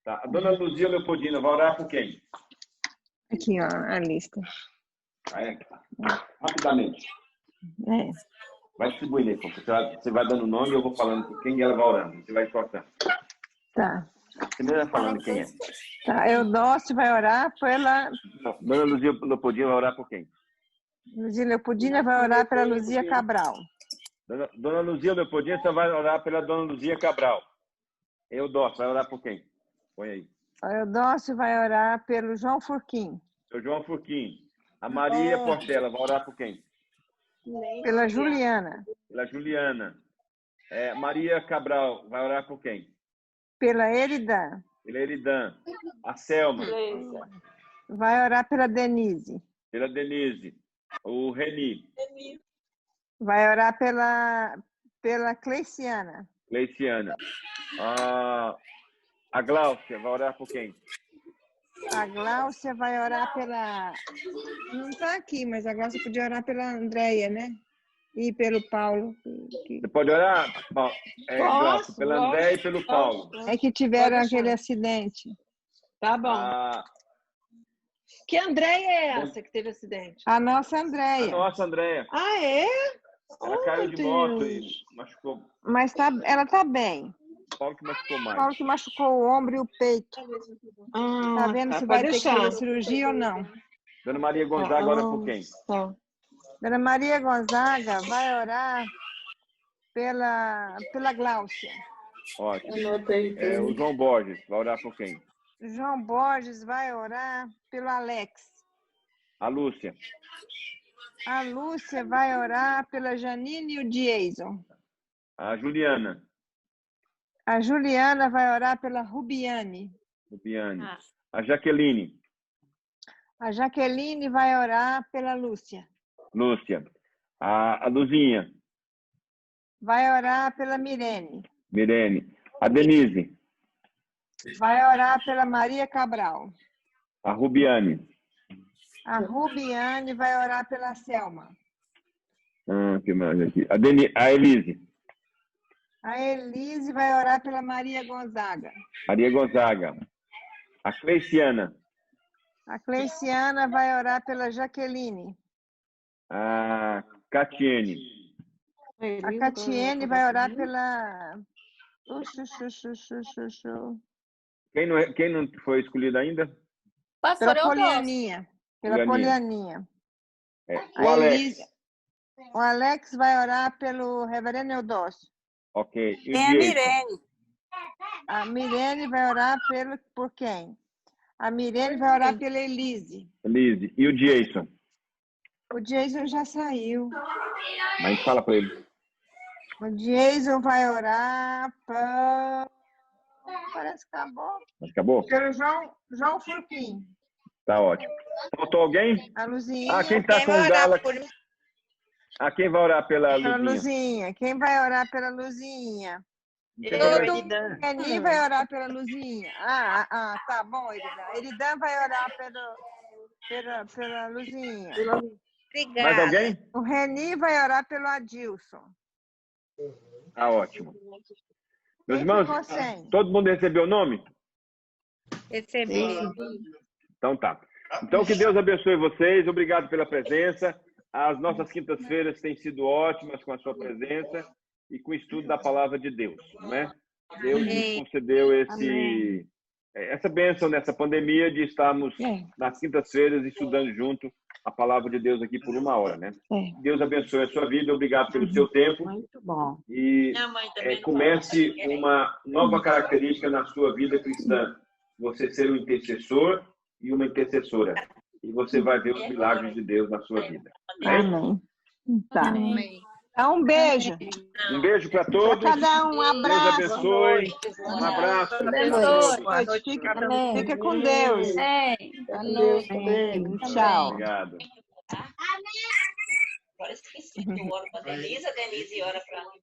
Tá? A dona Luzia Leopoldina vai orar por quem? Aqui, ó, a lista. Rapidamente. Vai distribuir, você vai dando o nome e eu vou falando por quem ela vai orando. Você vai cortando. Tá. Você vai falando quem é. Tá, Eudócio vai orar pela... Não, dona Luzia Leopoldina vai orar por quem? Luzia Leopoldina vai orar pela Luzia Cabral. Dona Luzia Leopoldina, você vai orar pela dona Luzia Cabral. Eudócio vai orar por quem? Põe aí. Eudócio vai orar pelo João Furquim. Seu João Furquim. A Maria Portela vai orar por quem? Pela Juliana. Pela Juliana. Maria Cabral vai orar por quem? Pela Eridan. Pela Eridan. A Selma. Vai orar pela Denise. Pela Denise. O Reni. Vai orar pela Cleiciana. Cleiciana. A Gláucia vai orar por quem? A Gláucia vai orar pela... Não está aqui, mas a Gláucia podia orar pela Andréia, né? E pelo Paulo. Você pode orar, Gláucia, pela Andréia e pelo Paulo. É que tiveram aquele acidente. Tá bom. Que Andréia é essa que teve acidente? A nossa Andréia. A nossa Andréia. Ah, é? Ela caiu de moto e machucou. Mas ela está bem. Paulo que machucou mais. Paulo que machucou o ombro e o peito. Tá vendo se vai ter que fazer cirurgia ou não? Dona Maria Gonzaga ora por quem? Dona Maria Gonzaga vai orar pela Gláucia. Ótimo. O João Borges vai orar por quem? João Borges vai orar pelo Alex. A Lúcia. A Lúcia vai orar pela Janine e o Jason. A Juliana. A Juliana vai orar pela Rubiane. A Jaqueline. A Jaqueline vai orar pela Lúcia. A Luzinha. Vai orar pela Mirene. A Denise. Vai orar pela Maria Cabral. A Rubiane. A Rubiane vai orar pela Selma. Que mais aqui? A Elise. A Elise vai orar pela Maria Gonzaga. A Cleiciana. A Cleiciana vai orar pela Jaqueline. A Catiene. A Catiene vai orar pela... Quem não foi escolhido ainda? Pastor Pela Eudócio. Polianinha. Pela Polianinha. O Alex. O Alex vai orar pelo reverendo Eudócio. Ok. E o Tem a Jason? Mirene. A Mirene vai orar por quem? A Mirene vai orar pela Elise. Elise. E o Jason? O Jason já saiu. Mas fala para ele. O Jason vai orar para... Parece que acabou. Acabou? Pelo João Furquim. Tá ótimo. Faltou alguém? A Luzinha. Quem tá com o Galaxy? Quem vai orar pela Luzinha? Luzinha. Quem vai orar pela Luzinha? Eridan. Eni vai orar pela Luzinha. Tá bom, Eridan. Eridan vai orar pela Luzinha. Obrigada. Mais alguém? O Reni vai orar pelo Adilson. Ah, ótimo. Meus Quem irmãos, ficou sem? todo mundo recebeu o nome? Recebi. Então tá. Então que Deus abençoe vocês. Obrigado pela presença. As nossas quintas-feiras têm sido ótimas com a sua presença e com o estudo da palavra de Deus, né? Deus nos concedeu essa bênção nessa pandemia de estarmos nas quintas-feiras estudando junto a palavra de Deus aqui por 1 hora, né? Deus abençoe a sua vida. Obrigado pelo seu tempo. Muito bom. E comece uma nova característica na sua vida cristã. Você ser um intercessor e uma intercessora. E você vai ver os milagres de Deus na sua vida. Amém. Tá. Amém. Então, um beijo. Um beijo para todos. Cada um abraço. Deus abençoe. Um abraço. Fica com Deus. Tchau. Obrigado. Agora esqueci. Eu oro para a Denise ora para mim.